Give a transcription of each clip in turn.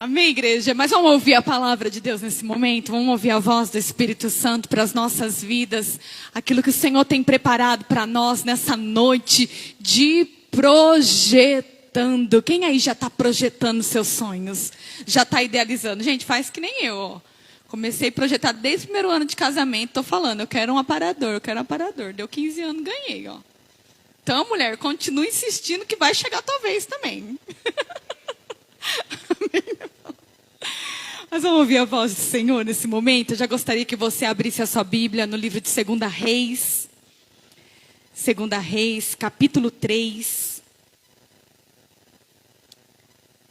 Amém, igreja? Mas vamos ouvir a palavra de Deus nesse momento? Vamos ouvir a voz do Espírito Santo para as nossas vidas. Aquilo que o Senhor tem preparado para nós nessa noite de projetando. Quem aí já está projetando seus sonhos? Já está idealizando? Gente, faz que nem eu, ó. Comecei a projetar desde o primeiro ano de casamento. Estou falando, eu quero um aparador. Deu 15 anos, ganhei, ó. Então, mulher, continue insistindo que vai chegar tua vez também. Mas vamos ouvir a voz do Senhor nesse momento. Eu já gostaria que você abrisse a sua Bíblia no livro de 2 Reis. 2 Reis, capítulo 3.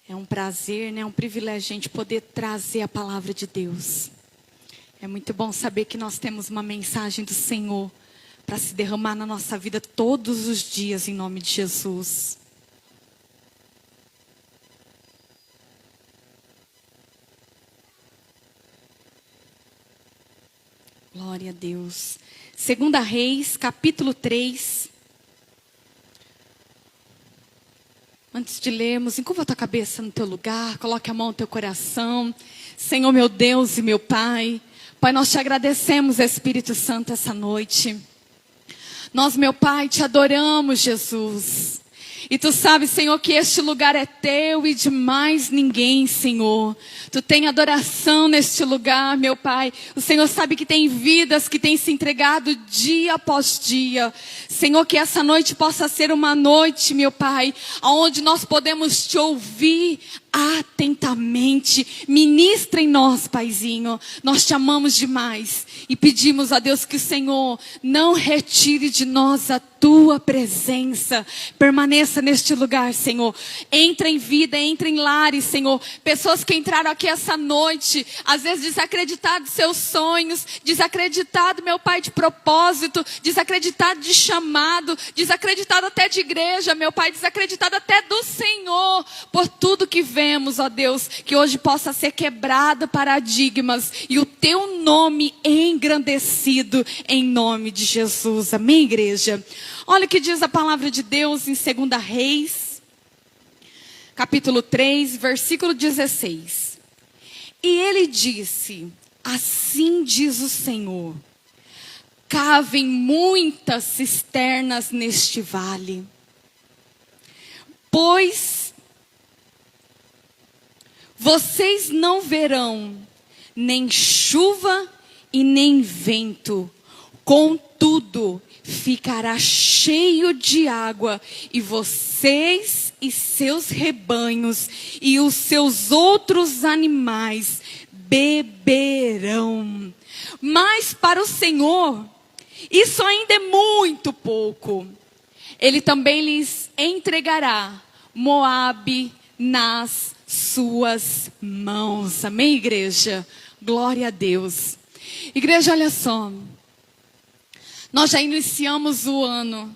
É um prazer, né? É um privilégio a gente poder trazer a palavra de Deus. É muito bom saber que nós temos uma mensagem do Senhor para se derramar na nossa vida todos os dias, em nome de Jesus. Glória a Deus. 2 Reis, capítulo 3. Antes de lermos, encurva a tua cabeça no teu lugar, coloque a mão no teu coração. Senhor, meu Deus e meu Pai. Pai, nós te agradecemos, Espírito Santo, essa noite. Nós, meu Pai, te adoramos, Jesus. E tu sabes, Senhor, que este lugar é teu e de mais ninguém, Senhor. Tu tem adoração neste lugar, meu Pai. O Senhor sabe que tem vidas que têm se entregado dia após dia. Senhor, que essa noite possa ser uma noite, meu Pai, onde nós podemos te ouvir atentamente. Ministra em nós, Paizinho. Nós te amamos demais e pedimos a Deus que o Senhor não retire de nós a tua presença. Permaneça neste lugar, Senhor. Entra em vida, entra em lares, Senhor. Pessoas que entraram aqui essa noite, às vezes desacreditado de seus sonhos, desacreditado, meu Pai, de propósito, desacreditado de chamado, desacreditado até de igreja, meu Pai, desacreditado até do Senhor, por tudo que vemos, ó Deus, que hoje possa ser quebrado paradigmas e o teu nome engrandecido em nome de Jesus. Amém, igreja? Olha o que diz a palavra de Deus em 2 Reis, capítulo 3, versículo 16. E ele disse: assim diz o Senhor, cavem muitas cisternas neste vale, pois vocês não verão nem chuva e nem vento, contudo ficará cheio de água, e vocês e seus rebanhos e os seus outros animais beberão. Mas para o Senhor, isso ainda é muito pouco. Ele também lhes entregará Moabe nas suas mãos. Amém, igreja? Glória a Deus. Igreja, olha só. Nós já iniciamos o ano.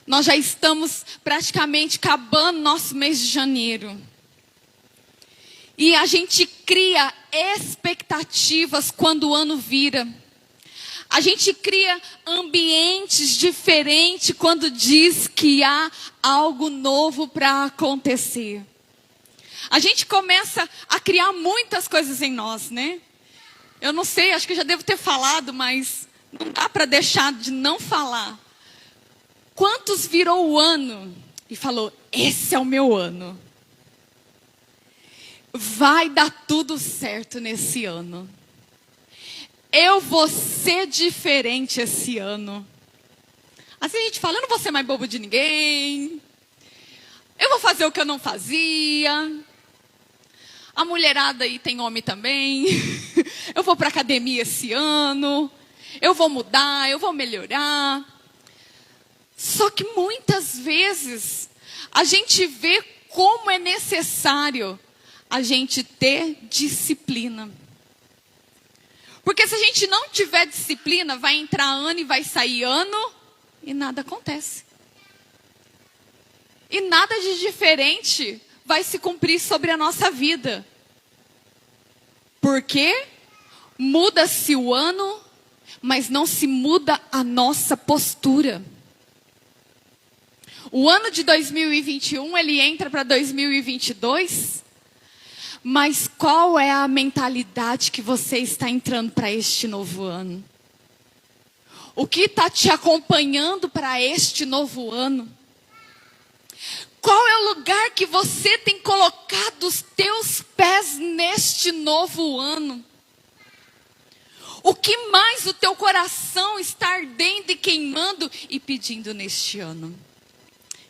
Nós já estamos praticamente acabando nosso mês de janeiro. E a gente cria expectativas quando o ano vira. A gente cria ambientes diferentes quando diz que há algo novo para acontecer. A gente começa a criar muitas coisas em nós, né? Eu não sei, acho que eu já devo ter falado, mas não dá para deixar de não falar. Quantos virou o ano e falou: esse é o meu ano. Vai dar tudo certo nesse ano. Eu vou ser diferente esse ano. Assim a gente fala: eu não vou ser mais bobo de ninguém. Eu vou fazer o que eu não fazia. A mulherada aí tem homem também. Eu vou para academia esse ano. Eu vou mudar, eu vou melhorar. Só que muitas vezes a gente vê como é necessário a gente ter disciplina. Porque se a gente não tiver disciplina, vai entrar ano e vai sair ano e nada acontece. E nada de diferente vai se cumprir sobre a nossa vida. Porque muda-se o ano, mas não se muda a nossa postura. O ano de 2021, ele entra para 2022, Mas qual é a mentalidade que você está entrando para este novo ano? O que está te acompanhando para este novo ano? Qual é o lugar que você tem colocado os teus pés neste novo ano? O que mais o teu coração está ardendo e queimando e pedindo neste ano?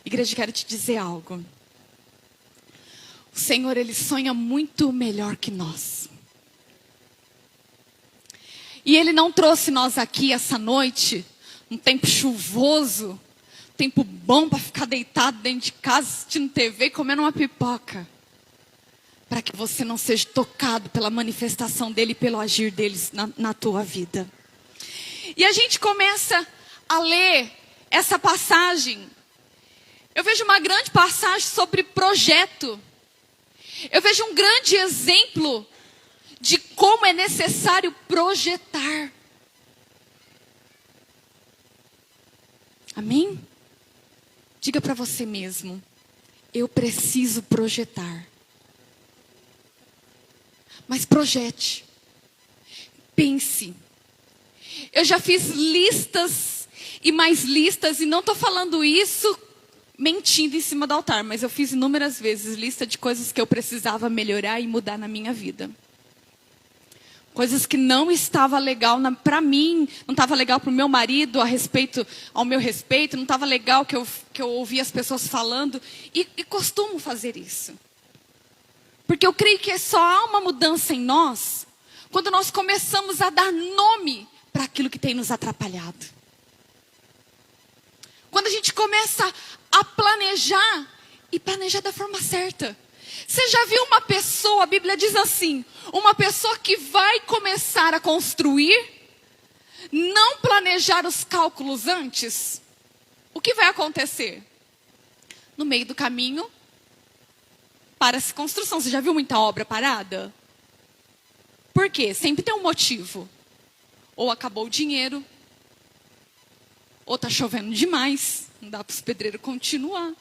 Igreja, quero te dizer algo. O Senhor, Ele sonha muito melhor que nós. E Ele não trouxe nós aqui essa noite, um tempo chuvoso, tempo bom para ficar deitado dentro de casa, assistindo TV e comendo uma pipoca. Para que você não seja tocado pela manifestação dEle e pelo agir deles na tua vida. E a gente começa a ler essa passagem. Eu vejo uma grande passagem sobre projeto. Eu vejo um grande exemplo de como é necessário projetar. Amém? Diga para você mesmo: eu preciso projetar. Mas projete. Pense. Eu já fiz listas e mais listas, e não estou falando isso mentindo em cima do altar, mas eu fiz inúmeras vezes lista de coisas que eu precisava melhorar e mudar na minha vida. Coisas que não estava legal para mim, não estava legal para o meu marido ao meu respeito, não estava legal que eu ouvia as pessoas falando, e costumo fazer isso. Porque eu creio que só há uma mudança em nós quando nós começamos a dar nome para aquilo que tem nos atrapalhado. Quando a gente começa a planejar e planejar da forma certa. Você já viu uma pessoa, a Bíblia diz assim, uma pessoa que vai começar a construir, não planejar os cálculos antes? O que vai acontecer? No meio do caminho, para-se construção. Você já viu muita obra parada? Por quê? Sempre tem um motivo. Ou acabou o dinheiro, ou está chovendo demais, não dá para os pedreiros continuar.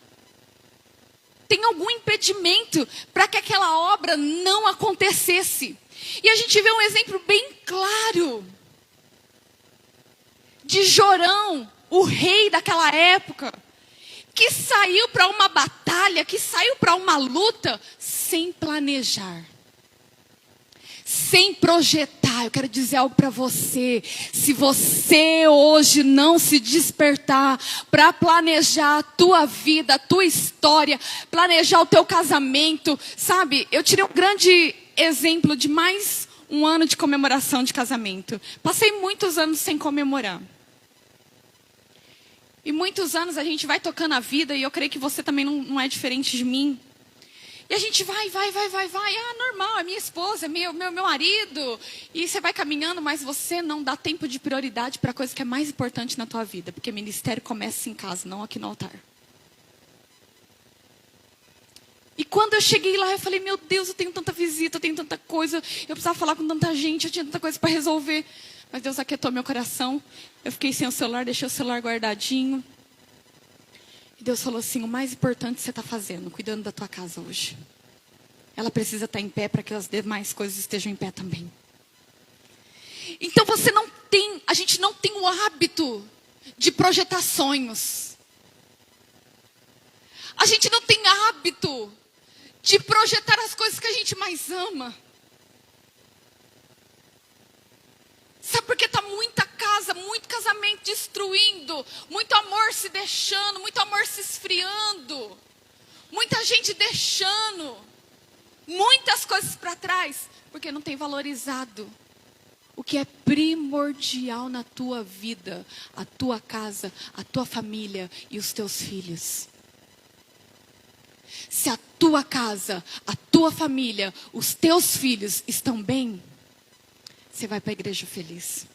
Tem algum impedimento para que aquela obra não acontecesse. E a gente vê um exemplo bem claro de Jorão, o rei daquela época, que saiu para uma batalha, que saiu para uma luta sem planejar, sem projetar. Eu quero dizer algo para você: se você hoje não se despertar para planejar a tua vida, a tua história, planejar o teu casamento, sabe? Eu tirei um grande exemplo de mais um ano de comemoração de casamento. Passei muitos anos sem comemorar. E muitos anos a gente vai tocando a vida, e eu creio que você também não é diferente de mim. E a gente vai. Normal, é minha esposa, é meu marido. E você vai caminhando, mas você não dá tempo de prioridade para a coisa que é mais importante na tua vida. Porque ministério começa em casa, não aqui no altar. E quando eu cheguei lá, eu falei: meu Deus, eu tenho tanta visita, eu tenho tanta coisa. Eu precisava falar com tanta gente, eu tinha tanta coisa para resolver. Mas Deus aquietou meu coração. Eu fiquei sem o celular, deixei o celular guardadinho. E Deus falou assim: o mais importante você está fazendo, cuidando da tua casa hoje. Ela precisa estar em pé para que as demais coisas estejam em pé também. Então a gente não tem o hábito de projetar sonhos. A gente não tem hábito de projetar as coisas que a gente mais ama. Sabe por que está muita casa, muito casamento destruindo, muito amor se deixando, muito amor se esfriando, muita gente deixando muitas coisas para trás, porque não tem valorizado o que é primordial na tua vida: a tua casa, a tua família e os teus filhos. Se a tua casa, a tua família, os teus filhos estão bem, você vai para a igreja feliz.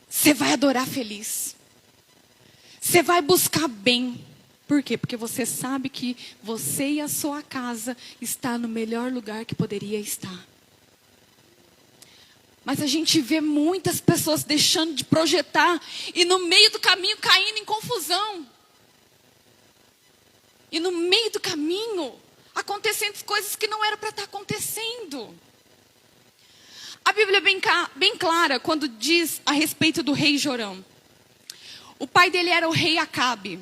Você vai adorar feliz. Você vai buscar bem. Por quê? Porque você sabe que você e a sua casa está no melhor lugar que poderia estar. Mas a gente vê muitas pessoas deixando de projetar e no meio do caminho caindo em confusão. E no meio do caminho, acontecendo coisas que não eram para estar acontecendo. A Bíblia é bem clara quando diz a respeito do rei Jorão. O pai dele era o rei Acabe.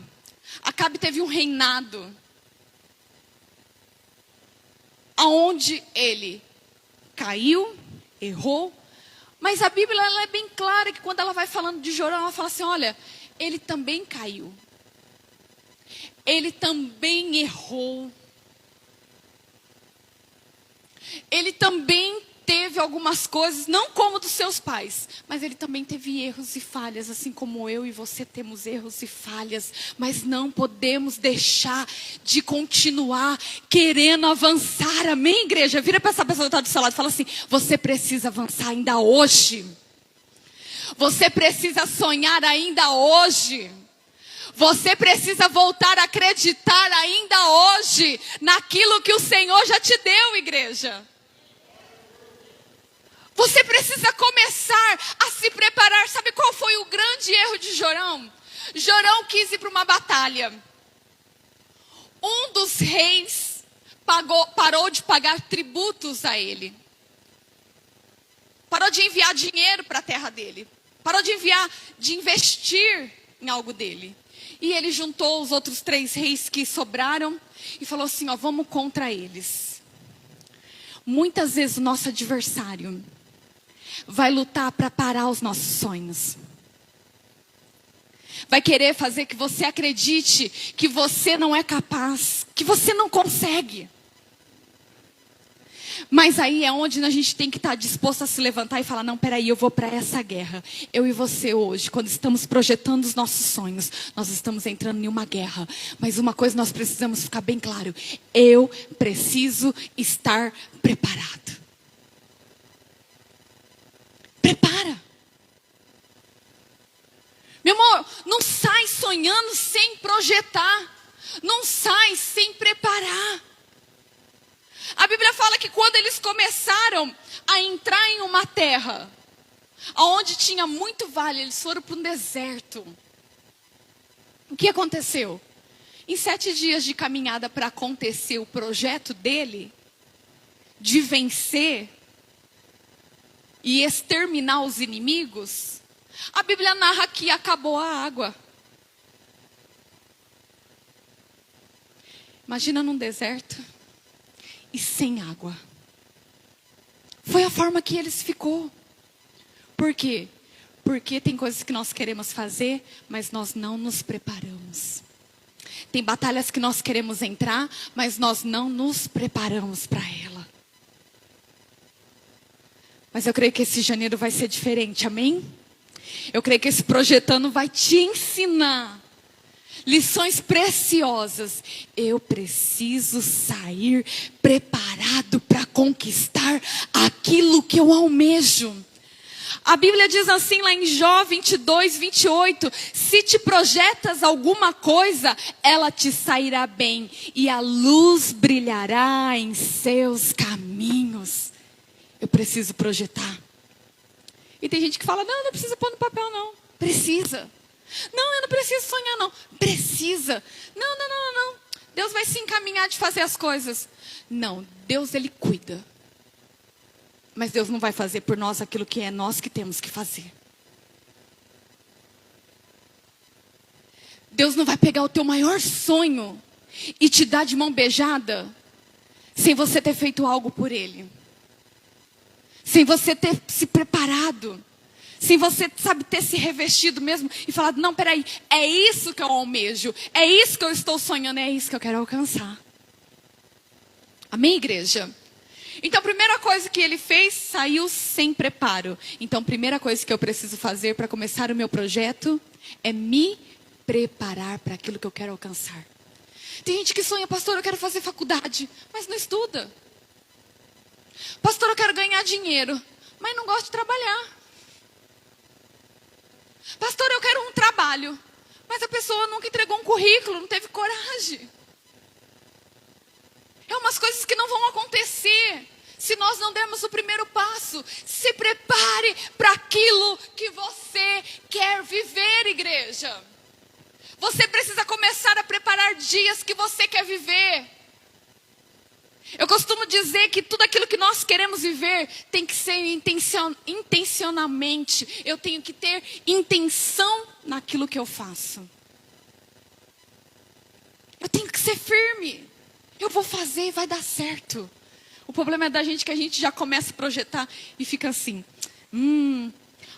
Acabe teve um reinado aonde ele caiu, errou. Mas a Bíblia ela é bem clara que quando ela vai falando de Jorão, ela fala assim, olha, ele também caiu. Ele também errou. Ele também teve algumas coisas, não como dos seus pais, mas ele também teve erros e falhas, assim como eu e você temos erros e falhas, mas não podemos deixar de continuar querendo avançar, amém, igreja? Vira para essa pessoa que está do seu lado e fala assim, você precisa avançar ainda hoje, você precisa sonhar ainda hoje, você precisa voltar a acreditar ainda hoje, naquilo que o Senhor já te deu, igreja. Você precisa começar a se preparar. Sabe qual foi o grande erro de Jorão? Jorão quis ir para uma batalha. Um dos reis parou de pagar tributos a ele. Parou de enviar dinheiro para a terra dele. Parou de investir em algo dele. E ele juntou os outros 3 reis que sobraram e falou assim, ó, vamos contra eles. Muitas vezes o nosso adversário vai lutar para parar os nossos sonhos. Vai querer fazer que você acredite que você não é capaz, que você não consegue. Mas aí é onde a gente tem que estar disposto a se levantar e falar, não, peraí, eu vou para essa guerra. Eu e você hoje, quando estamos projetando os nossos sonhos, nós estamos entrando em uma guerra. Mas uma coisa nós precisamos ficar bem claro, eu preciso estar preparado. Prepara. Meu amor, não sai sonhando sem projetar. Não sai sem preparar. A Bíblia fala que quando eles começaram a entrar em uma terra, onde tinha muito vale, eles foram para um deserto. O que aconteceu? Em 7 dias de caminhada para acontecer o projeto dele, de vencer e exterminar os inimigos, a Bíblia narra que acabou a água. Imagina num deserto e sem água. Foi a forma que eles ficou. Por quê? Porque tem coisas que nós queremos fazer, mas nós não nos preparamos. Tem batalhas que nós queremos entrar, mas nós não nos preparamos para ela. Mas eu creio que esse janeiro vai ser diferente, amém? Eu creio que esse projetando vai te ensinar lições preciosas. Eu preciso sair preparado para conquistar aquilo que eu almejo. A Bíblia diz assim lá em Jó 22, 28. Se te projetas alguma coisa, ela te sairá bem. E a luz brilhará em seus caminhos. Eu preciso projetar. E tem gente que fala, não precisa pôr no papel não. Precisa. Não, eu não preciso sonhar não. Precisa. Não. Deus vai se encaminhar de fazer as coisas. Não, Deus ele cuida. Mas Deus não vai fazer por nós aquilo que é nós que temos que fazer. Deus não vai pegar o teu maior sonho e te dar de mão beijada sem você ter feito algo por ele. Sem você ter se preparado. Sem você, ter se revestido mesmo e falado, não, peraí, é isso que eu almejo. É isso que eu estou sonhando, é isso que eu quero alcançar. Amém, igreja? Então, a primeira coisa que ele fez, saiu sem preparo. Então, a primeira coisa que eu preciso fazer para começar o meu projeto é me preparar para aquilo que eu quero alcançar. Tem gente que sonha, pastor, eu quero fazer faculdade, mas não estuda. Pastor, eu quero ganhar dinheiro, mas não gosto de trabalhar. Pastor, eu quero um trabalho, mas a pessoa nunca entregou um currículo, não teve coragem. É umas coisas que não vão acontecer se nós não dermos o primeiro passo. Se prepare para aquilo que você quer viver, igreja. Você precisa começar a preparar dias que você quer viver. Eu costumo dizer que tudo aquilo que nós queremos viver tem que ser intencionalmente. Eu tenho que ter intenção naquilo que eu faço. Eu tenho que ser firme. Eu vou fazer e vai dar certo. O problema é da gente que a gente já começa a projetar e fica assim.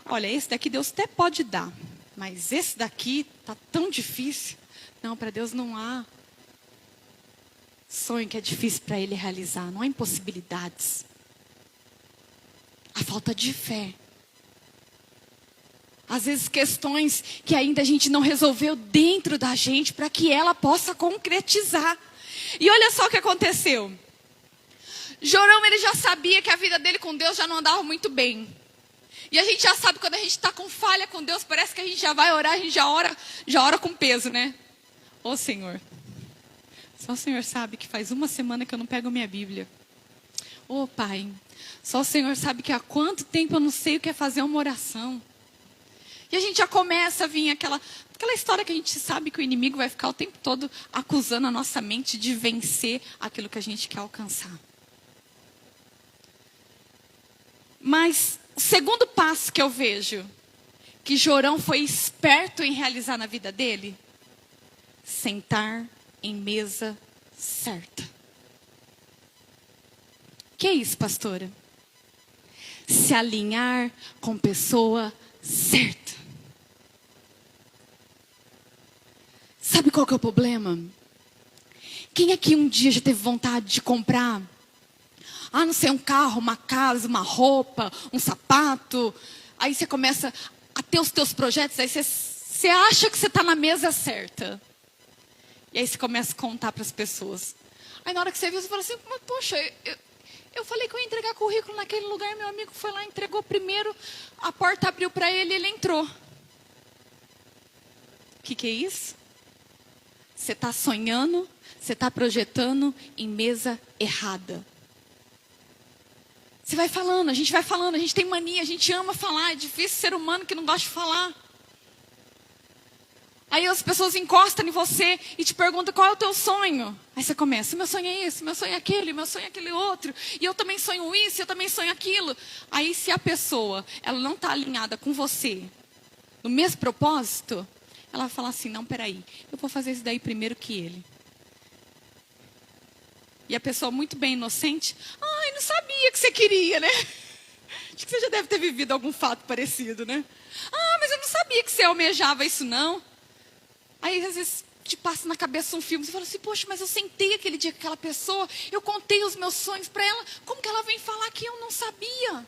Olha, esse daqui Deus até pode dar. Mas esse daqui tá tão difícil. Não, para Deus não há sonho que é difícil para Ele realizar. Não há impossibilidades. A falta de fé. Às vezes questões que ainda a gente não resolveu dentro da gente para que ela possa concretizar. E olha só o que aconteceu. Jorão, ele já sabia que a vida dele com Deus já não andava muito bem. E a gente já sabe quando a gente está com falha com Deus, parece que a gente já vai orar, a gente já ora com peso, né? Ô Senhor, só o Senhor sabe que faz uma semana que eu não pego minha Bíblia. Ô Pai, só o Senhor sabe que há quanto tempo eu não sei o que é fazer uma oração. E a gente já começa a vir aquela história que a gente sabe que o inimigo vai ficar o tempo todo acusando a nossa mente de vencer aquilo que a gente quer alcançar. Mas o segundo passo que eu vejo que Jorão foi esperto em realizar na vida dele, sentar em mesa certa. Que é isso, pastora? Se alinhar com pessoa certa. Sabe qual que é o problema? Quem aqui um dia já teve vontade de comprar, não sei, um carro, uma casa, uma roupa, um sapato? Aí você começa a ter os teus projetos, aí você acha que você está na mesa certa. E aí você começa a contar para as pessoas. Aí na hora que você viu, você fala assim, mas poxa, eu falei que eu ia entregar currículo naquele lugar, meu amigo foi lá, entregou primeiro, a porta abriu para ele e ele entrou. O que é isso? Você está sonhando, você está projetando em mesa errada. Você vai falando, a gente tem mania, a gente ama falar, é difícil ser humano que não gosta de falar. Aí as pessoas encostam em você e te perguntam qual é o teu sonho. Aí você começa, meu sonho é esse, meu sonho é aquele, meu sonho é aquele outro. E eu também sonho isso, eu também sonho aquilo. Aí se a pessoa, ela não está alinhada com você, no mesmo propósito, ela vai falar assim, não, peraí, eu vou fazer isso daí primeiro que ele. E a pessoa muito bem inocente, não sabia que você queria, né? Acho que você já deve ter vivido algum fato parecido, né? Mas eu não sabia que você almejava isso não. Aí às vezes te passa na cabeça um filme, você fala assim, poxa, mas eu sentei aquele dia com aquela pessoa, eu contei os meus sonhos para ela, como que ela vem falar que eu não sabia?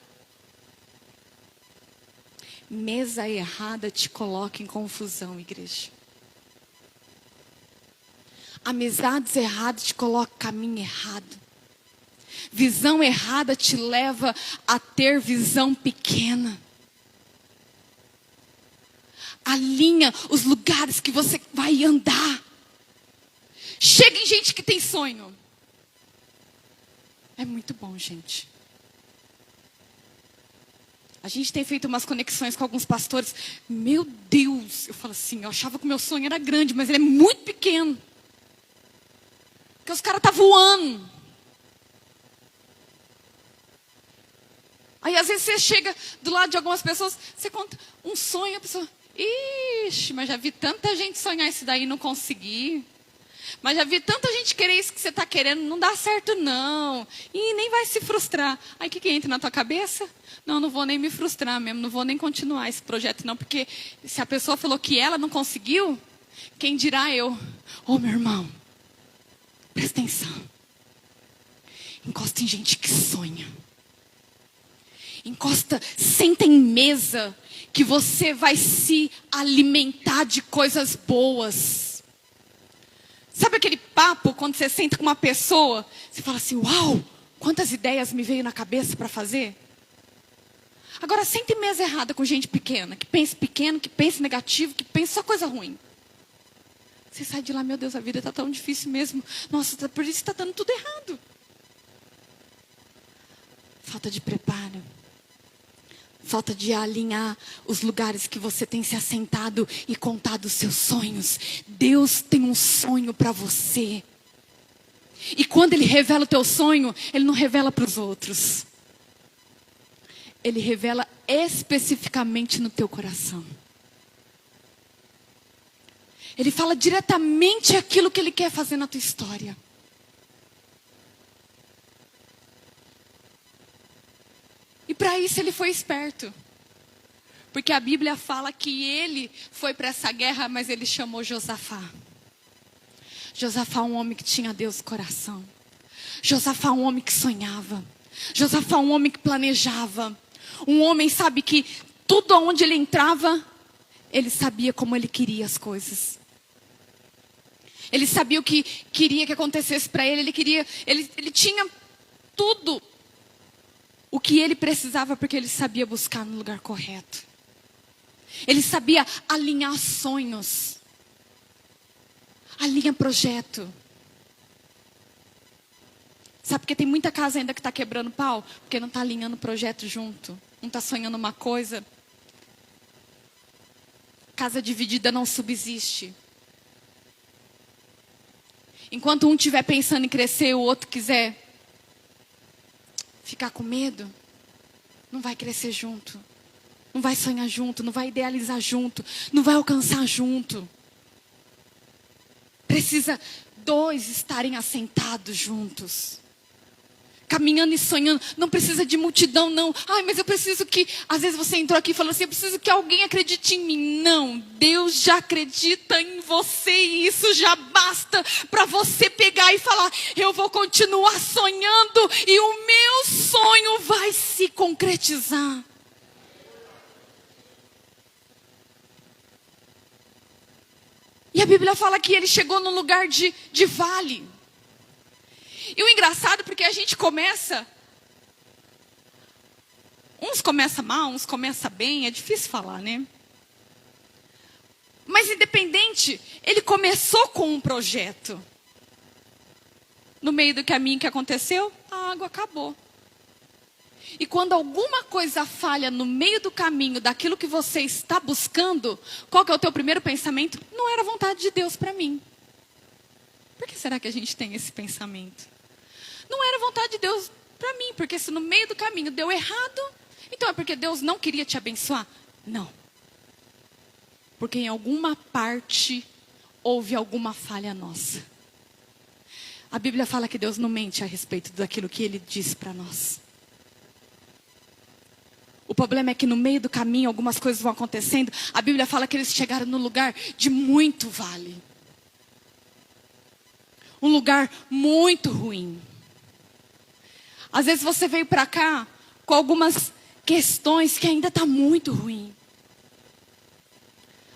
Mesa errada te coloca em confusão, igreja. Amizades erradas te colocam em caminho errado. Visão errada te leva a ter visão pequena. Alinha os lugares que você vai andar. Chega em gente que tem sonho. É muito bom, gente. A gente tem feito umas conexões com alguns pastores. Meu Deus, eu falo assim, eu achava que o meu sonho era grande, mas ele é muito pequeno. Porque os caras estão voando. Aí às vezes você chega do lado de algumas pessoas, você conta um sonho, a pessoa, ixi, mas já vi tanta gente sonhar isso daí e não conseguir. Mas já vi tanta gente querer isso que você está querendo, não dá certo não. E nem vai se frustrar. Aí o que entra na tua cabeça? Não vou nem me frustrar mesmo, não vou nem continuar esse projeto não. Porque se a pessoa falou que ela não conseguiu, quem dirá eu? Meu irmão, presta atenção. Encosta em gente que sonha. Encosta, senta em mesa, que você vai se alimentar de coisas boas. Sabe aquele papo, quando você senta com uma pessoa, você fala assim, uau, quantas ideias me veio na cabeça para fazer? Agora, senta em mesa errada com gente pequena, que pensa negativo, que pensa só coisa ruim. Você sai de lá, meu Deus, a vida está tão difícil mesmo. Nossa, por isso está dando tudo errado. Falta de preparo. Falta de alinhar os lugares que você tem se assentado e contado os seus sonhos. Deus tem um sonho para você. E quando Ele revela o teu sonho, Ele não revela para os outros. Ele revela especificamente no teu coração. Ele fala diretamente aquilo que Ele quer fazer na tua história. E para isso Ele foi esperto. Porque a Bíblia fala que Ele foi para essa guerra, mas Ele chamou Josafá. Josafá, um homem que tinha Deus no coração. Josafá, um homem que sonhava. Josafá, um homem que planejava. Um homem, sabe, que tudo onde ele entrava, ele sabia como ele queria as coisas. Ele sabia o que queria que acontecesse para ele. Ele tinha tudo o que ele precisava, porque ele sabia buscar no lugar correto. Ele sabia alinhar sonhos. Alinha projeto. Sabe, porque tem muita casa ainda que está quebrando pau, porque não está alinhando o projeto junto. Um está sonhando uma coisa. Casa dividida não subsiste. Enquanto um estiver pensando em crescer, o outro quiser ficar com medo, não vai crescer junto. Não vai sonhar junto, não vai idealizar junto, não vai alcançar junto. Precisa dois estarem assentados juntos. Caminhando e sonhando, não precisa de multidão, não. Ai, mas eu preciso que... Às vezes você entrou aqui e falou assim, eu preciso que alguém acredite em mim. Não, Deus já acredita em você e isso já basta para você pegar e falar, eu vou continuar sonhando e o meu sonho vai se concretizar. E a Bíblia fala que ele chegou num lugar de vale. E o engraçado, porque a gente começa... Uns começam mal, uns começam bem, é difícil falar, né? Mas independente, ele começou com um projeto. No meio do caminho que aconteceu, a água acabou. E quando alguma coisa falha no meio do caminho daquilo que você está buscando, qual que é o teu primeiro pensamento? Não era vontade de Deus para mim. Por que será que a gente tem esse pensamento? Não era vontade de Deus para mim, porque se no meio do caminho deu errado, então é porque Deus não queria te abençoar? Não. Porque em alguma parte houve alguma falha nossa. A Bíblia fala que Deus não mente a respeito daquilo que Ele diz para nós. O problema é que no meio do caminho algumas coisas vão acontecendo. A Bíblia fala que eles chegaram no lugar de muito vale. Um lugar muito ruim. Às vezes você veio para cá com algumas questões que ainda está muito ruim.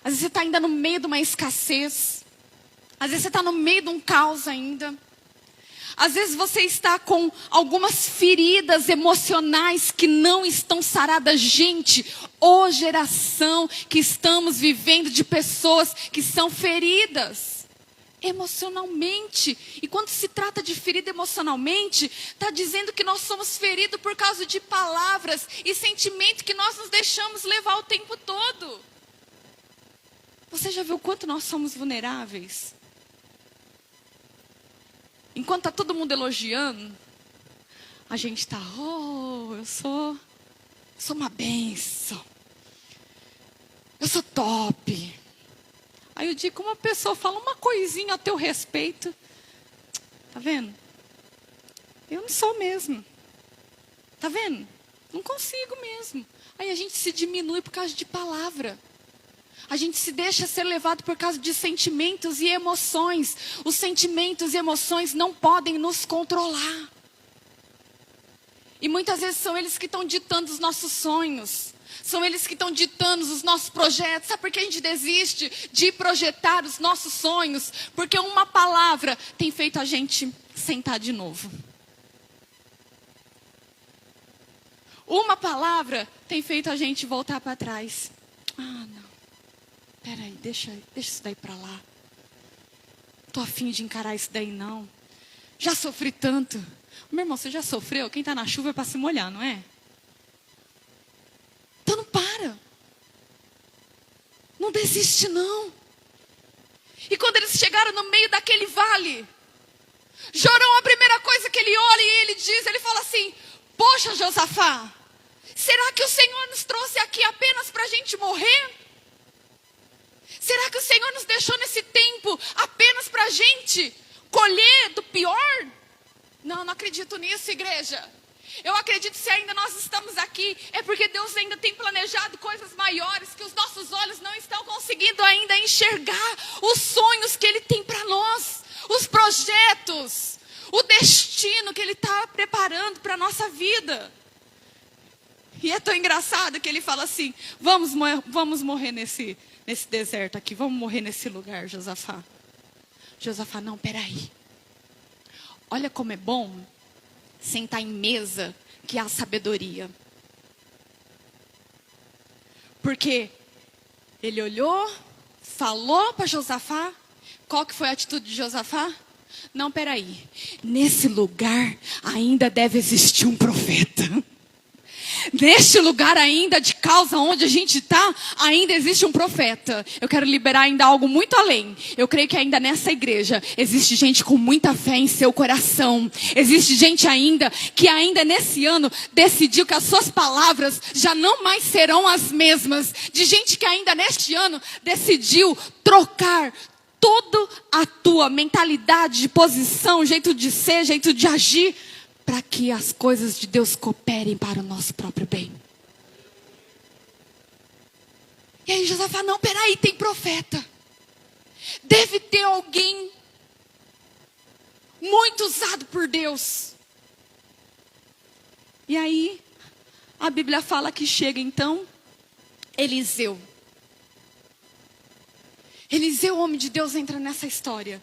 Às vezes você está ainda no meio de uma escassez. Às vezes você está no meio de um caos ainda. Às vezes você está com algumas feridas emocionais que não estão saradas. Gente, ô geração que estamos vivendo de pessoas que são feridas emocionalmente. E quando se trata de ferida emocionalmente, está dizendo que nós somos feridos por causa de palavras e sentimentos que nós nos deixamos levar o tempo todo. Você já viu quanto nós somos vulneráveis? Enquanto está todo mundo elogiando, a gente está, eu sou uma bênção. Eu sou top. Aí eu digo, uma pessoa fala uma coisinha a teu respeito. Tá vendo? Eu não sou mesmo. Tá vendo? Não consigo mesmo. Aí a gente se diminui por causa de palavra. A gente se deixa ser levado por causa de sentimentos e emoções. Os sentimentos e emoções não podem nos controlar. E muitas vezes são eles que estão ditando os nossos sonhos. São eles que estão ditando os nossos projetos. Sabe por que a gente desiste de projetar os nossos sonhos? Porque uma palavra tem feito a gente sentar de novo. Uma palavra tem feito a gente voltar para trás. Ah, não. Peraí, deixa isso daí para lá. Tô a fim de encarar isso daí não. Já sofri tanto. Meu irmão, você já sofreu? Quem está na chuva é para se molhar, não é? não desiste não. E quando eles chegaram no meio daquele vale, Jorão, a primeira coisa que ele olha e ele diz, ele fala assim: poxa, Josafá, será que o Senhor nos trouxe aqui apenas para a gente morrer? Será que o Senhor nos deixou nesse tempo apenas para a gente colher do pior? Não, não acredito nisso, igreja. Eu acredito que se ainda nós estamos aqui, é porque Deus ainda tem planejado coisas maiores, que os nossos olhos não estão conseguindo ainda enxergar os sonhos que Ele tem para nós, os projetos, o destino que Ele está preparando para a nossa vida. E é tão engraçado que Ele fala assim: vamos morrer nesse deserto aqui, vamos morrer nesse lugar, Josafá. Josafá, não, peraí. Olha como é bom sentar em mesa que há sabedoria. Porque ele olhou, falou para Josafá. Qual que foi a atitude de Josafá? Não, peraí. Nesse lugar ainda deve existir um profeta. Neste lugar ainda de causa onde a gente está, ainda existe um profeta. Eu quero liberar ainda algo muito além. Eu creio que ainda nessa igreja existe gente com muita fé em seu coração. Existe gente ainda que ainda nesse ano decidiu que as suas palavras já não mais serão as mesmas. De gente que ainda neste ano decidiu trocar toda a tua mentalidade de posição, jeito de ser, jeito de agir, para que as coisas de Deus cooperem para o nosso próprio bem. E aí Josafá, não, peraí, tem profeta. Deve ter alguém muito usado por Deus. E aí, a Bíblia fala que chega então Eliseu. Eliseu, homem de Deus, entra nessa história.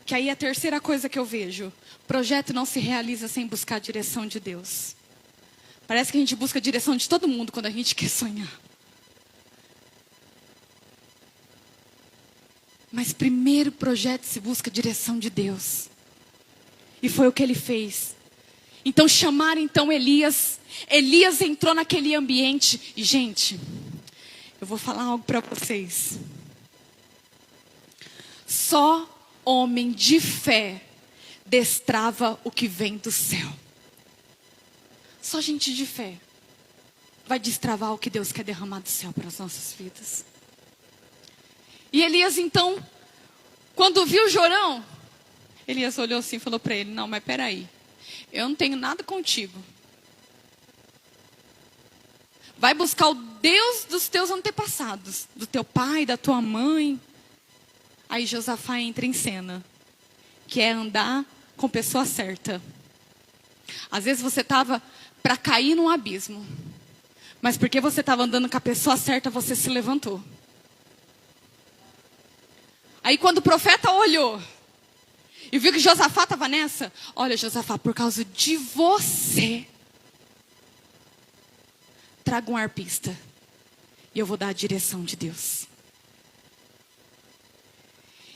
Que aí é a terceira coisa que eu vejo. Projeto não se realiza sem buscar a direção de Deus. Parece que a gente busca a direção de todo mundo quando a gente quer sonhar. Mas primeiro projeto se busca a direção de Deus. E foi o que ele fez. Então chamaram então Elias. Elias entrou naquele ambiente. E gente, eu vou falar algo para vocês. Só homem de fé destrava o que vem do céu. Só gente de fé vai destravar o que Deus quer derramar do céu para as nossas vidas. E Elias então, quando viu Jorão, Elias olhou assim e falou para ele: não, mas peraí, eu não tenho nada contigo. Vai buscar o Deus dos teus antepassados, do teu pai, da tua mãe. Aí Josafá entra em cena, que é andar com pessoa certa. Às vezes você estava para cair num abismo, mas porque você estava andando com a pessoa certa, você se levantou. Aí quando o profeta olhou e viu que Josafá estava nessa: olha, Josafá, por causa de você, traga um arpista e eu vou dar a direção de Deus.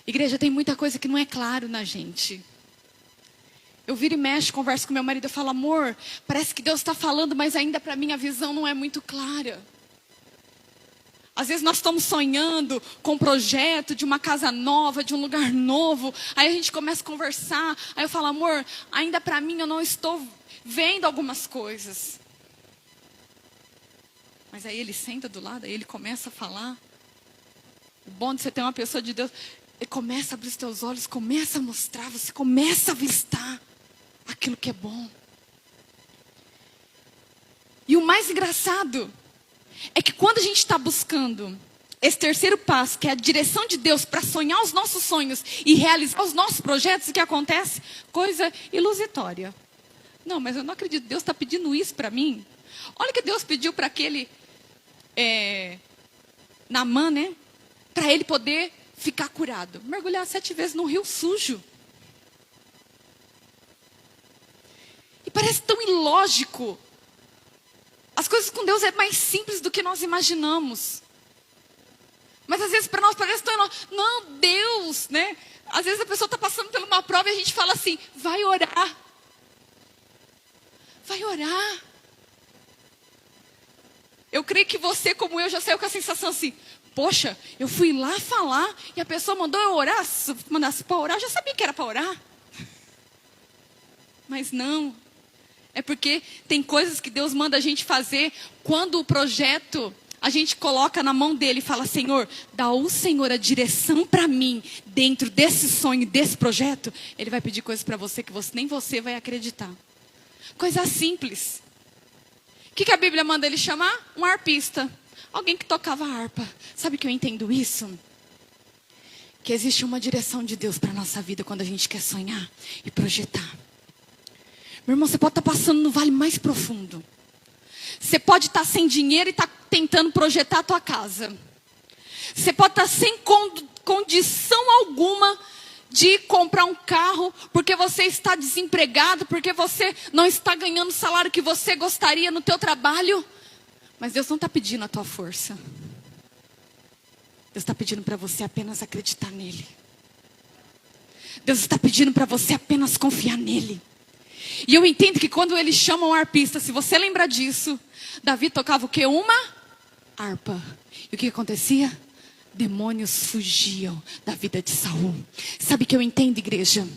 Igreja, tem muita coisa que não é claro na gente. Eu viro e mexo, converso com meu marido, eu falo: amor, parece que Deus está falando, mas ainda para mim a visão não é muito clara. Às vezes nós estamos sonhando com um projeto de uma casa nova, de um lugar novo. Aí a gente começa a conversar. Aí eu falo: amor, ainda para mim eu não estou vendo algumas coisas. Mas aí ele senta do lado, aí ele começa a falar. O bom de você ter uma pessoa de Deus, ele começa a abrir os teus olhos, começa a mostrar, você começa a avistar aquilo que é bom. E o mais engraçado é que quando a gente está buscando esse terceiro passo, que é a direção de Deus para sonhar os nossos sonhos e realizar os nossos projetos, o que acontece? Coisa ilusória. Não, mas eu não acredito, Deus está pedindo isso para mim. Olha o que Deus pediu para aquele Naamã, né? Para ele poder ficar curado. Mergulhar 7 vezes num rio sujo. E parece tão ilógico. As coisas com Deus é mais simples do que nós imaginamos. Mas às vezes para nós parece tão ilógico. Não, Deus, né? Às vezes a pessoa está passando por uma prova e a gente fala assim: vai orar. Vai orar. Eu creio que você, como eu, já saiu com a sensação assim: Poxa, eu fui lá falar e a pessoa mandou eu orar. Se mandasse para orar, eu já sabia que era para orar. Mas não. É porque tem coisas que Deus manda a gente fazer quando o projeto a gente coloca na mão dele e fala: Senhor, dá o Senhor a direção para mim dentro desse sonho, desse projeto. Ele vai pedir coisas para você que nem você vai acreditar. Coisa simples. O que a Bíblia manda ele chamar? Um arpista. Alguém que tocava harpa. Sabe que eu entendo isso? Que existe uma direção de Deus para a nossa vida quando a gente quer sonhar e projetar. Meu irmão, você pode estar passando no vale mais profundo. Você pode estar sem dinheiro e estar tentando projetar a tua casa. Você pode estar sem condição alguma de comprar um carro, porque você está desempregado, porque você não está ganhando o salário que você gostaria no teu trabalho. Mas Deus não está pedindo a tua força. Deus está pedindo para você apenas acreditar nele. Deus está pedindo para você apenas confiar nele. E eu entendo que quando eles chamam um arpista, se você lembrar disso, Davi tocava o quê? Uma harpa. E o que acontecia? Demônios fugiam da vida de Saul. Sabe o que eu entendo, igreja?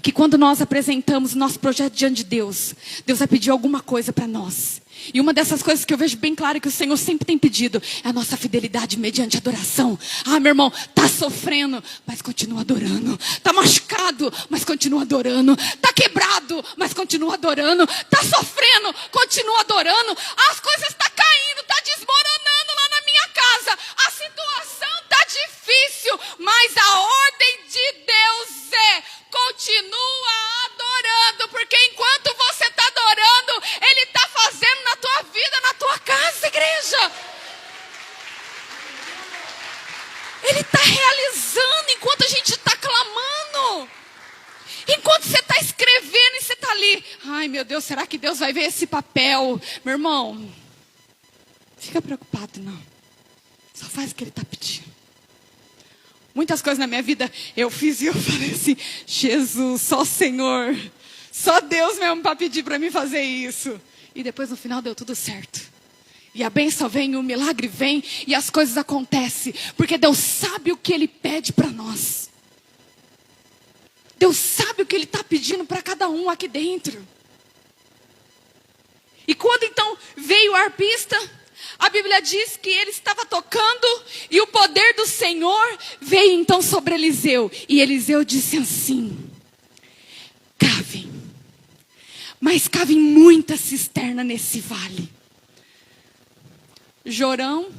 Que quando nós apresentamos o nosso projeto diante de Deus, Deus vai pedir alguma coisa para nós. E uma dessas coisas que eu vejo bem claro que o Senhor sempre tem pedido é a nossa fidelidade mediante adoração. Ah, meu irmão, tá sofrendo, mas continua adorando. Tá machucado, mas continua adorando. Tá quebrado, mas continua adorando. Tá sofrendo, continua adorando. As coisas tá caindo, tá desmoronando lá na minha casa. A situação tá difícil, mas a ordem de Deus é: continua adorando, porque enquanto você está adorando, Ele está fazendo na tua vida, na tua casa, igreja. Ele está realizando enquanto a gente está clamando. Enquanto você está escrevendo e você está ali: ai meu Deus, será que Deus vai ver esse papel? Meu irmão, fica preocupado não. Só faz o que Ele está pedindo. Muitas coisas na minha vida eu fiz e eu falei assim: Jesus, só o Senhor, só Deus mesmo para pedir para mim fazer isso. E depois no final deu tudo certo. E a bênção vem, o milagre vem e as coisas acontecem. Porque Deus sabe o que Ele pede para nós. Deus sabe o que Ele está pedindo para cada um aqui dentro. E quando então veio o arpista, a Bíblia diz que ele estava tocando e o poder do Senhor veio então sobre Eliseu. E Eliseu disse assim: cavem, mas cavem muita cisterna nesse vale. Jorão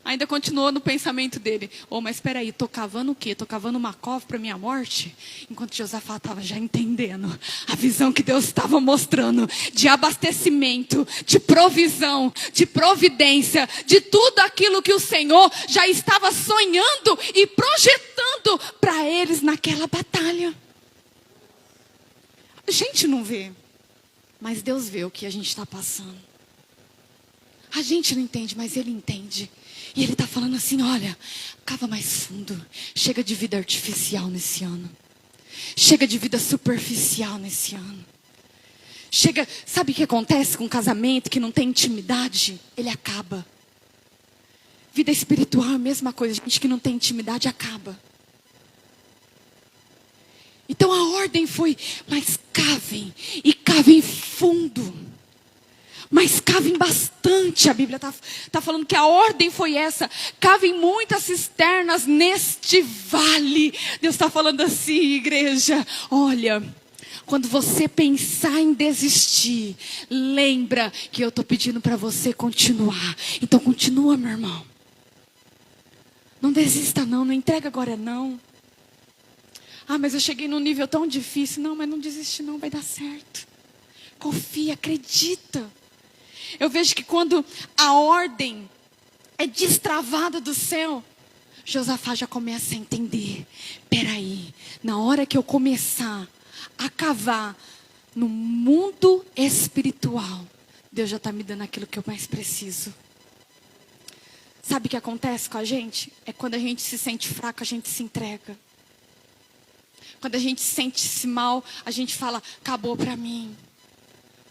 ainda continuou no pensamento dele: mas espera aí, estou cavando o quê? Estou cavando uma cova para minha morte? Enquanto Josafá estava já entendendo a visão que Deus estava mostrando de abastecimento, de provisão, de providência, de tudo aquilo que o Senhor já estava sonhando e projetando para eles naquela batalha. A gente não vê, mas Deus vê o que a gente está passando. A gente não entende, mas Ele entende. E Ele está falando assim: olha, cava mais fundo. Chega de vida artificial nesse ano. Chega de vida superficial nesse ano. Chega, sabe o que acontece com um casamento que não tem intimidade? Ele acaba. Vida espiritual é a mesma coisa. Gente que não tem intimidade acaba. Então a ordem foi: mas cavem, e cavem fundo. Mas cavem bastante. A Bíblia está falando que a ordem foi essa: cavem muitas cisternas neste vale. Deus está falando assim, igreja: olha, quando você pensar em desistir, lembra que eu estou pedindo para você continuar. Então continua, meu irmão. Não desista não, não entrega agora não. Ah, mas eu cheguei num nível tão difícil. Não, mas não desiste não, vai dar certo. Confia, acredita. Eu vejo que quando a ordem é destravada do céu, Josafá já começa a entender: peraí, na hora que eu começar a cavar no mundo espiritual, Deus já está me dando aquilo que eu mais preciso. Sabe o que acontece com a gente? É quando a gente se sente fraco, a gente se entrega. Quando a gente se sente mal, a gente fala: acabou para mim.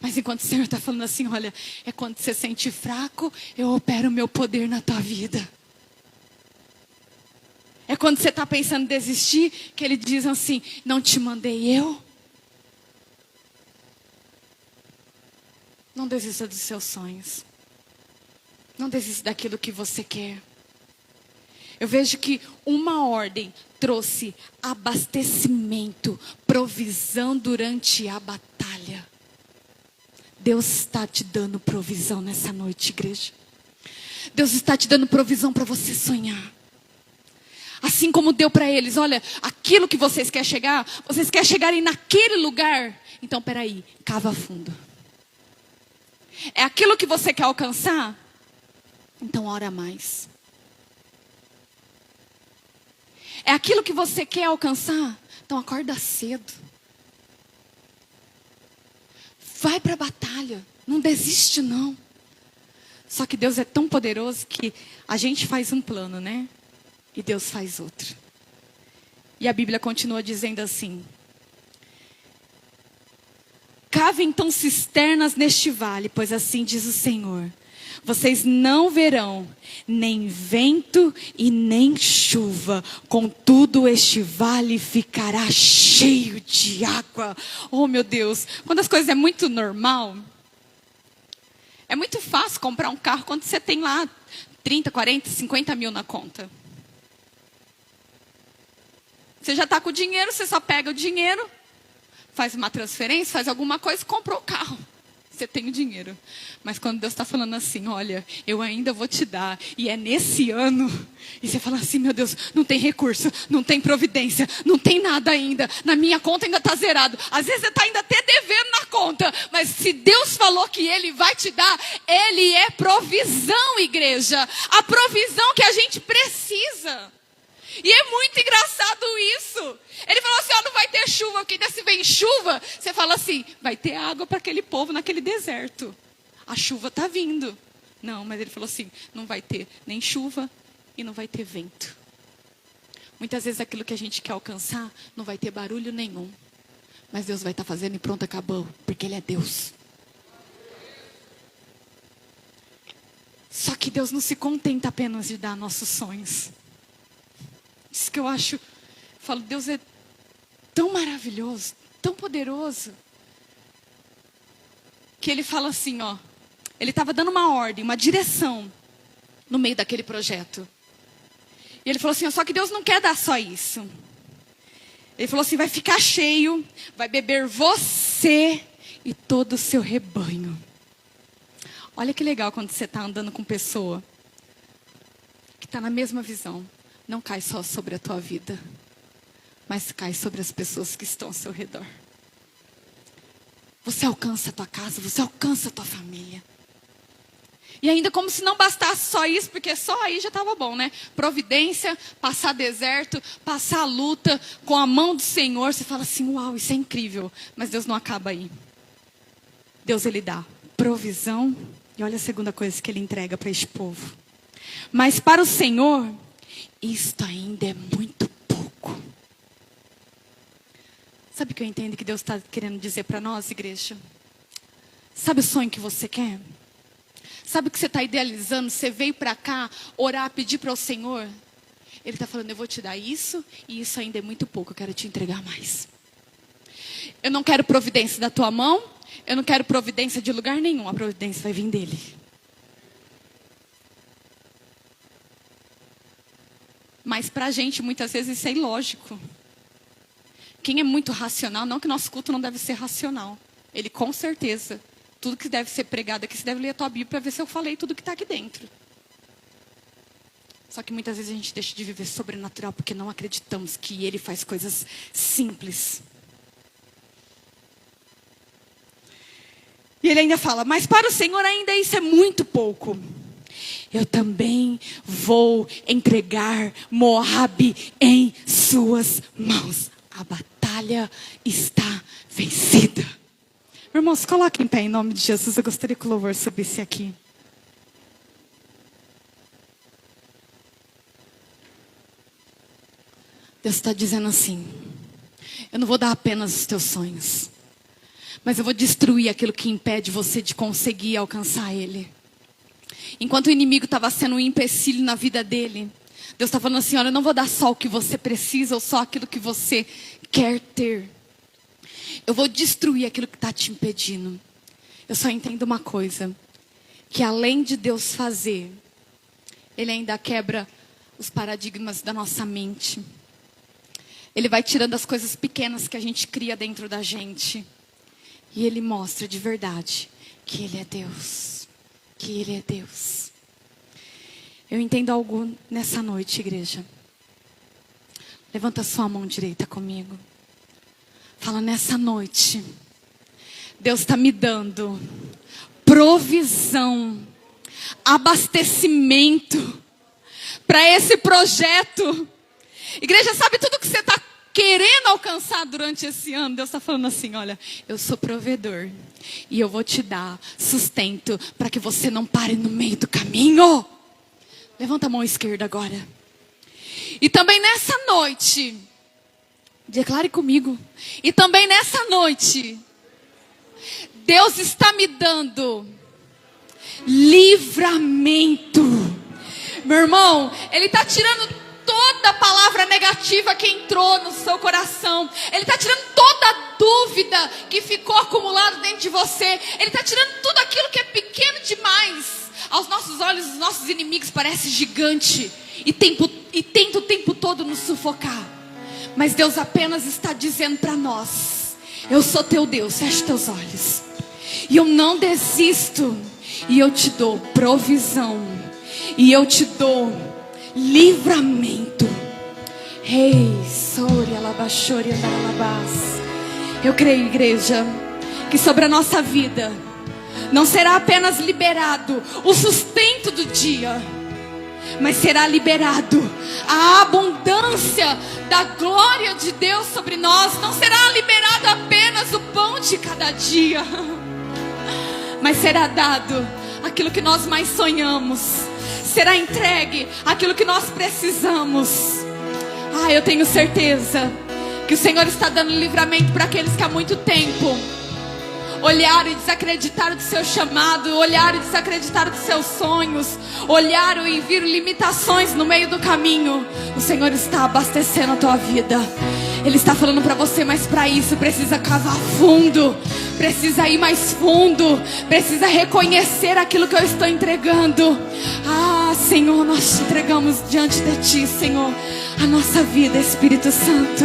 Mas enquanto o Senhor está falando assim: olha, é quando você se sente fraco, eu opero o meu poder na tua vida. É quando você está pensando em desistir, que ele diz assim, não te mandei eu? Não desista dos seus sonhos. Não desista daquilo que você quer. Eu vejo que uma ordem trouxe abastecimento, provisão durante a batalha. Deus está te dando provisão nessa noite, igreja. Deus está te dando provisão para você sonhar. Assim como deu para eles, olha, aquilo que vocês querem chegarem naquele lugar. Então, peraí, cava fundo. É aquilo que você quer alcançar? Então, ora mais. É aquilo que você quer alcançar? Então, acorda cedo. Vai para a batalha. Não desiste, não. Só que Deus é tão poderoso que a gente faz um plano, né? E Deus faz outro. E a Bíblia continua dizendo assim: cave então cisternas neste vale, pois assim diz o Senhor: vocês não verão nem vento e nem chuva, contudo este vale ficará cheio de água. Oh, meu Deus, quando as coisas é muito normal, é muito fácil comprar um carro quando você tem lá 30, 40, 50 mil na conta. Você já está com o dinheiro, você só pega o dinheiro, faz uma transferência, faz alguma coisa e comprou o carro. Você tem o dinheiro. Mas quando Deus está falando assim, olha, eu ainda vou te dar, e é nesse ano, e você fala assim, meu Deus, não tem recurso, não tem providência, não tem nada ainda, na minha conta ainda está zerado. Às vezes você está ainda até devendo na conta, mas se Deus falou que Ele vai te dar, Ele é provisão, igreja. A provisão que a gente precisa. E é muito engraçado isso. Ele falou assim, não vai ter chuva, porque ainda se vem chuva, você fala assim, vai ter água para aquele povo naquele deserto. A chuva está vindo. Não, mas ele falou assim, não vai ter nem chuva e não vai ter vento. Muitas vezes aquilo que a gente quer alcançar, não vai ter barulho nenhum. Mas Deus vai estar fazendo e pronto, acabou, porque Ele é Deus. Só que Deus não se contenta apenas de dar nossos sonhos. Isso que eu falo, Deus é tão maravilhoso, tão poderoso, que Ele fala assim, Ele estava dando uma ordem, uma direção, no meio daquele projeto. E Ele falou assim, só que Deus não quer dar só isso. Ele falou assim, vai ficar cheio, vai beber você e todo o seu rebanho. Olha que legal quando você está andando com pessoa que está na mesma visão. Não cai só sobre a tua vida, mas cai sobre as pessoas que estão ao seu redor. Você alcança a tua casa, você alcança a tua família. E ainda como se não bastasse só isso, porque só aí já estava bom, né? Providência, passar deserto, passar a luta com a mão do Senhor. Você fala assim, uau, isso é incrível. Mas Deus não acaba aí. Deus, Ele dá provisão. E olha a segunda coisa que Ele entrega para este povo. Mas para o Senhor, isto ainda é muito pouco. Sabe o que eu entendo que Deus está querendo dizer para nós, igreja? Sabe o sonho que você quer? Sabe o que você está idealizando? Você veio para cá orar, pedir para o Senhor. Ele está falando, eu vou te dar isso, e isso ainda é muito pouco, eu quero te entregar mais. Eu não quero providência da tua mão, eu não quero providência de lugar nenhum, a providência vai vir dele. Mas para a gente, muitas vezes, isso é ilógico. Quem é muito racional, não que nosso culto não deve ser racional. Ele, com certeza, tudo que deve ser pregado aqui, você deve ler a tua Bíblia para ver se eu falei tudo que está aqui dentro. Só que muitas vezes a gente deixa de viver sobrenatural porque não acreditamos que Ele faz coisas simples. E Ele ainda fala, mas para o Senhor ainda isso é muito pouco. Eu também vou entregar Moabe em suas mãos. A batalha está vencida. Irmãos, coloquem em pé em nome de Jesus. Eu gostaria que o louvor subisse aqui. Deus está dizendo assim, eu não vou dar apenas os teus sonhos, mas eu vou destruir aquilo que impede você de conseguir alcançar Ele. Enquanto o inimigo estava sendo um empecilho na vida dele, Deus está falando assim, olha, eu não vou dar só o que você precisa ou só aquilo que você quer ter. Eu vou destruir aquilo que está te impedindo. Eu só entendo uma coisa, que além de Deus fazer, Ele ainda quebra os paradigmas da nossa mente. Ele vai tirando as coisas pequenas que a gente cria dentro da gente. E Ele mostra de verdade que Ele é Deus. Que Ele é Deus. Eu entendo algo nessa noite, igreja. Levanta sua mão direita comigo. Fala, nessa noite, Deus está me dando provisão, abastecimento para esse projeto. Igreja, sabe tudo que você está querendo alcançar durante esse ano? Deus está falando assim, olha, eu sou provedor e eu vou te dar sustento para que você não pare no meio do caminho. Levanta a mão esquerda agora. E também nessa noite, declare comigo, e também nessa noite, Deus está me dando livramento. Meu irmão, Ele está tirando toda a palavra negativa que entrou no seu coração. Ele está tirando toda a dúvida que ficou acumulada dentro de você. Ele está tirando tudo aquilo que é pequeno demais. Aos nossos olhos, os nossos inimigos parecem gigante e tenta o tempo todo nos sufocar. Mas Deus apenas está dizendo para nós, eu sou teu Deus, feche teus olhos. E eu não desisto. E eu te dou provisão. E eu te dou livramento. Ei, Soria Labachoria Daralabás. Eu creio, igreja, que sobre a nossa vida não será apenas liberado o sustento do dia, mas será liberado a abundância da glória de Deus sobre nós. Não será liberado apenas o pão de cada dia, mas será dado aquilo que nós mais sonhamos. Será entregue aquilo que nós precisamos. Eu tenho certeza que o Senhor está dando livramento para aqueles que há muito tempo olharam e desacreditaram do seu chamado, olharam e desacreditaram dos seus sonhos, olharam e viram limitações no meio do caminho. O Senhor está abastecendo a tua vida. Ele está falando para você, mas para isso precisa cavar fundo, precisa ir mais fundo, precisa reconhecer aquilo que eu estou entregando. Senhor, nós te entregamos diante de ti, Senhor, a nossa vida, Espírito Santo.